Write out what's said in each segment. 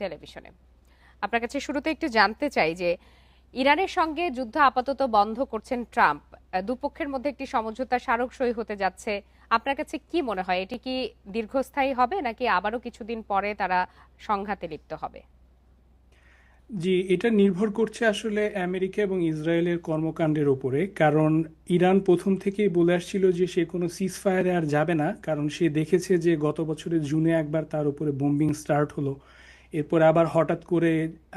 টেলিভিশনে। আপনার কাছে শুরুতে একটু জানতে চাই যে ইরানের সঙ্গে যুদ্ধ আপাতত বন্ধ করছেন ট্রাম্প, দুপক্ষের মধ্যে একটি সমঝোতা স্মারক সই হতে যাচ্ছে। আপনার কাছে কি মনে হয়, এটি কি দীর্ঘস্থায়ী হবে নাকি আবারও কিছুদিন পরে তারা সংঘাতে লিপ্ত হবে? জি, এটা নির্ভর করছে আসলে আমেরিকা এবং ইসরায়েলের কর্মকাণ্ডের উপরে। কারণ ইরান প্রথম থেকেই বলে আসছিল যে সে কোনো সিজফায়ারে আর যাবে না, কারণ সে দেখেছে যে গত বছরের জুনে একবার তার উপরে বোম্বিং স্টার্ট হলো। এরপরে আবার হঠাৎ করে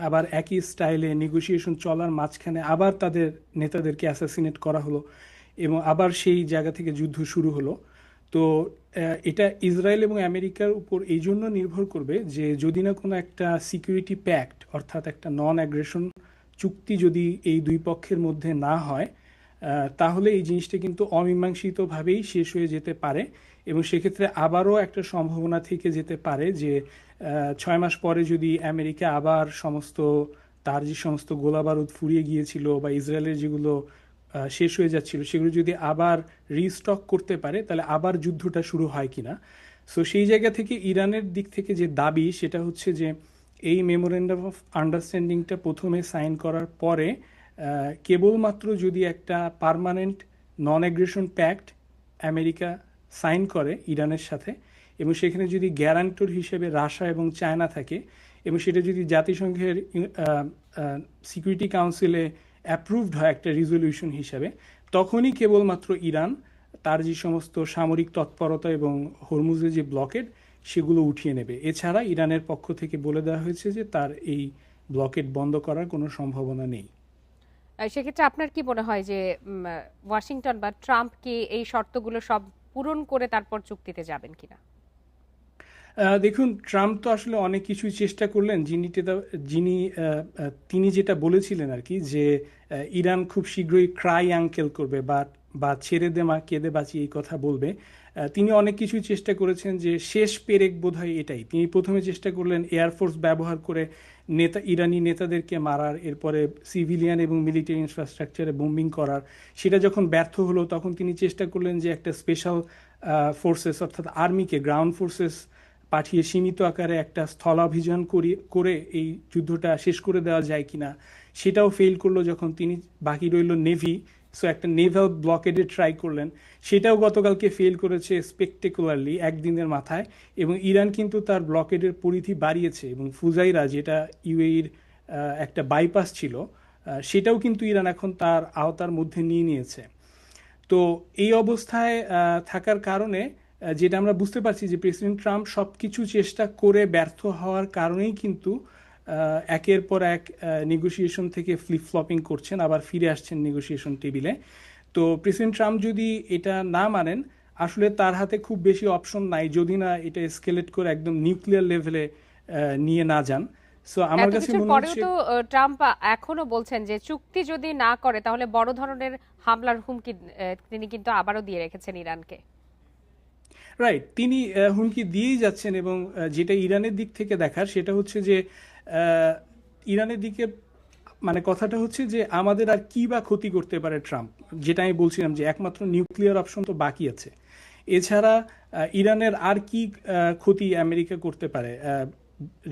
আবার একই স্টাইলে নেগোসিয়েশন চলার মাঝখানে আবার তাদের নেতাদেরকে অ্যাসাসিনেট করা হলো এবং আবার সেই জায়গা থেকে যুদ্ধ শুরু হলো। তো এটা ইসরায়েল এবং আমেরিকার উপর এই জন্য নির্ভর করবে যে যদি না কোনো একটা সিকিউরিটি প্যাক্ট অর্থাৎ একটা নন অ্যাগ্রেশন চুক্তি যদি এই দুই পক্ষের মধ্যে না হয়, তাহলে এই জিনিসটা কিন্তু অমীমাংসিতভাবেই শেষ হয়ে যেতে পারে। এবং সেক্ষেত্রে আবারও একটা সম্ভাবনা থেকে যেতে পারে যে 6 মাস পরে যদি আমেরিকা আবার তার যে সমস্ত গোলাবারুদ ফুরিয়ে গিয়েছিল বা ইসরায়েলের যেগুলো শেষ হয়ে যাচ্ছিল সেগুলো যদি আবার রিস্টক করতে পারে, তাহলে আবার যুদ্ধটা শুরু হয় কিনা। সো সেই জায়গা থেকে ইরানের দিক থেকে যে দাবি সেটা হচ্ছে যে এই মেমোরেন্ডাম অফ আন্ডারস্ট্যান্ডিংটা প্রথমে সাইন করার পরে কেবলমাত্র যদি একটা পার্মানেন্ট নন অ্যাগ্রেশন প্যাক্ট আমেরিকা সাইন করে ইরানের সাথে, এবং সেখানে যদি গ্যারান্টর হিসেবে রাশিয়া এবং চায়না থাকে, এবং সেটা যদি জাতিসংঘের সিকিউরিটি কাউন্সিলে অ্যাপ্রুভড হয় একটা রিজলিউশন হিসাবে, তখনই কেবলমাত্র ইরান তার যে সমস্ত সামরিক তৎপরতা এবং হরমুজের যে ব্লকেড সেগুলো উঠিয়ে নেবে। এছাড়া ইরানের পক্ষ থেকে বলে দেওয়া হয়েছে যে তার এই ব্লকেড বন্ধ করার কোনো সম্ভাবনা নেই। সেক্ষেত্রে আপনার কি মনে হয় যে ওয়াশিংটন বা ট্রাম্প কি এই শর্তগুলো সব পূরণ করে তারপর চুক্তিতে যাবেন কিনা? দেখুন, ট্রাম্প তো আসলে অনেক কিছুই চেষ্টা করলেন। যিনি তিনি যেটা বলেছিলেন আর কি, যে ইরান খুব শীঘ্রই ক্রাই আঙ্কেল করবে বা বা ছেড়ে দে মা কেঁদে বাঁচি এই কথা বলবে। তিনি অনেক কিছুই চেষ্টা করেছেন, যে শেষ পেরেক বোধহয় এটাই। তিনি প্রথমে চেষ্টা করলেন এয়ারফোর্স ব্যবহার করে ইরানি নেতাদেরকে মারার, এরপরে সিভিলিয়ান এবং মিলিটারি ইনফ্রাস্ট্রাকচারে বোম্বিং করার। সেটা যখন ব্যর্থ হলো তখন তিনি চেষ্টা করলেন যে একটা স্পেশাল ফোর্সেস অর্থাৎ আর্মিকে, গ্রাউন্ড ফোর্সেস পাঠিয়ে সীমিত আকারে একটা স্থলাভিযান করে এই যুদ্ধটা শেষ করে দেওয়া যায় কিনা। সেটাও ফেল করলো। যখন তিনি বাকি রইল নেভি, সো একটা নেভাল ব্লকেডে ট্রাই করলেন, সেটাও গতকালকে ফেল করেছে স্পেকটেকুলারলি একদিনের মাথায়। এবং ইরান কিন্তু তার ব্লকেডের পরিধি বাড়িয়েছে, এবং ফুজাইরা যেটা ইউএইর একটা বাইপাস ছিল, সেটাও কিন্তু ইরান এখন তার আওতার মধ্যে নিয়ে নিয়েছে। তো এই অবস্থায় থাকার কারণে যেটা আমরা বুঝতে পারছি যে প্রেসিডেন্ট ট্রাম্প সব কিছু চেষ্টা করে ব্যর্থ হওয়ার কারণেই কিন্তু একের পর এক নেগোসিয়েশন থেকে ফ্লিপ ফ্লপিং করছেন, আবার ফিরে আসছেন নেগোসিয়েশন টেবিলে। তো প্রেসিডেন্ট ট্রাম্প যদি এটা না মানেন, আসলে তার হাতে খুব বেশি অপশন নাই, যদি না এটা এসকেলেট করে একদম নিউক্লিয়ার লেভেলে নিয়ে না যান। সো আমার এত কাছে কিছুর মনে পরেও হচ্ছে। তো ট্রাম্প এখনো বলছেন যে চুক্তি যদি না করে তাহলে বড় ধরনের হামলার হুমকি তিনি কিন্তু আবারও দিয়ে রেখেছেন ইরানকে। রাইট, তিনি হুমকি দিয়েই যাচ্ছেন। এবং যেটা ইরানের দিক থেকে দেখার সেটা হচ্ছে যে আহ, ইরানের দিকে মানে কথাটা হচ্ছে যে আমাদের আর কি বা ক্ষতি করতে পারে ট্রাম্প। যেটা আমি বলছিলাম যে একমাত্র নিউক্লিয়ার অপশন তো বাকি আছে। এছাড়া ইরানের আর কি ক্ষতি আমেরিকা করতে পারে?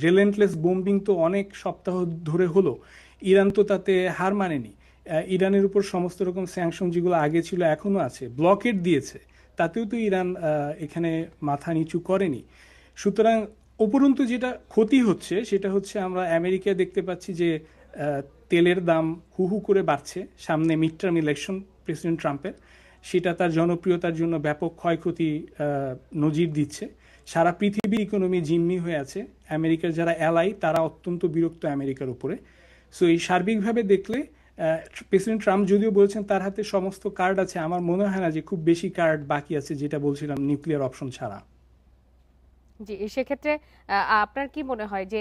রিলেন্টলেস বোম্বিং তো অনেক সপ্তাহ ধরে হলো, ইরান তো তাতে হার মানেনি। ইরানের উপর সমস্ত রকম স্যাংশন যেগুলো আগে ছিল এখনো আছে, ব্লকেট দিয়েছে, তাতেও তো ইরান এখানে মাথা নিচু করেনি। সুতরাং উপরন্তু যেটা ক্ষতি হচ্ছে সেটা হচ্ছে আমরা আমেরিকায় দেখতে পাচ্ছি যে তেলের দাম হু হু করে বাড়ছে সামনে মিড টার্ম ইলেকশন প্রেসিডেন্ট ট্রাম্পের। সেটা তার জনপ্রিয়তার জন্য ব্যাপক ক্ষয়ক্ষতি নজির দিচ্ছে। সারা পৃথিবীর ইকোনমি জিম্মি হয়ে আছে। আমেরিকার যারা অ্যালাই তারা অত্যন্ত বিরক্ত আমেরিকার উপরে। সো এই সার্বিকভাবে দেখলে প্রেসিডেন্ট ট্রাম্প যদিও বলেছেন তার হাতে সমস্ত কার্ড আছে, আমার মনে হয় না যে খুব বেশি কার্ড বাকি আছে, যেটা বলছিলাম নিউক্লিয়ার অপশন ছাড়া। জি, সেক্ষেত্রে আপনার কি মনে হয় যে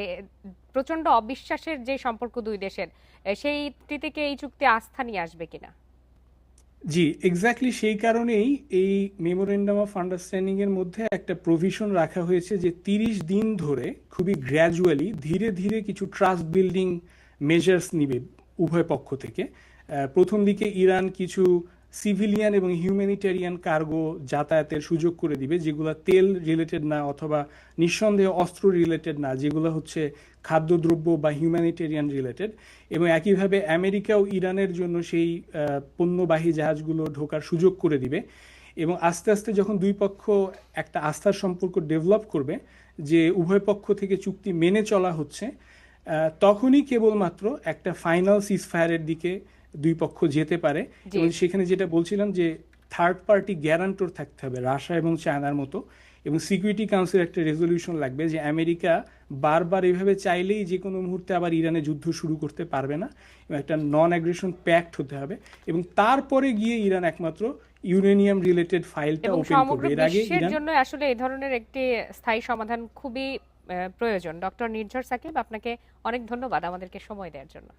প্রচন্ড অবিশ্বাসের যে সম্পর্ক দুই দেশের, সেইটি থেকে এই চুক্তি আস্থা নিয়ে আসবে কিনা? জি, এক্স্যাক্টলি সেই কারণেই এই মেমোরেন্ডাম অফ আন্ডারস্ট্যান্ডিং এর মধ্যে একটা প্রভিশন রাখা হয়েছে যে 30 দিন ধরে খুবই গ্র্যাজুয়ালি ধীরে ধীরে কিছু ট্রাস্ট বিল্ডিং মেজার্স নিবে উভয় পক্ষ থেকে। প্রথম দিকে ইরান কিছু সিভিলিয়ান এবং হিউম্যানিটেরিয়ান কার্গো যাতায়াতের সুযোগ করে দিবে, যেগুলো তেল রিলেটেড না অথবা নিঃসন্দেহে অস্ত্র রিলেটেড না, যেগুলো হচ্ছে খাদ্যদ্রব্য বা হিউম্যানিটেরিয়ান রিলেটেড। এবং একইভাবে আমেরিকাও ইরানের জন্য সেই পণ্যবাহী জাহাজগুলো ঢোকার সুযোগ করে দিবে। এবং আস্তে আস্তে যখন দুই পক্ষ একটা আস্থার সম্পর্ক ডেভেলপ করবে, যে উভয় পক্ষ থেকে চুক্তি মেনে চলা হচ্ছে, তখনই কেবলমাত্র একটা ফাইনাল সিজফায়ারের দিকে দুই পক্ষ যেতে পারে। জি। এবং সেখানে যেটা বলছিলাম যে থার্ড পার্টি গ্যারান্টর থাকতে হবে রাশিয়া এবং চায়নার মতো, এবং সিকিউরিটি কাউন্সিল একটা রেজলিউশন লাগবে যে আমেরিকা বারবার এভাবে চাইলেই যে কোনো মুহূর্তে আবার ইরানে যুদ্ধ শুরু করতে পারবে না, এবং একটা নন অ্যাগ্রেশন প্যাক্ট হতে হবে। এবং তারপরে গিয়ে ইরান একমাত্র ইউরেনিয়াম রিলেটেড ফাইলটা এবং ওপেন সমগ্র করবে। এর আগে বিশ্বের ইরান জন্য আসলে এই ধরনের একটি স্থায়ী সমাধান খুবই প্রয়োজন। ডক্টর নির্ঝর সাকিব, আপনাকে অনেক ধন্যবাদ আমাদেরকে সময় দেওয়ার জন্য।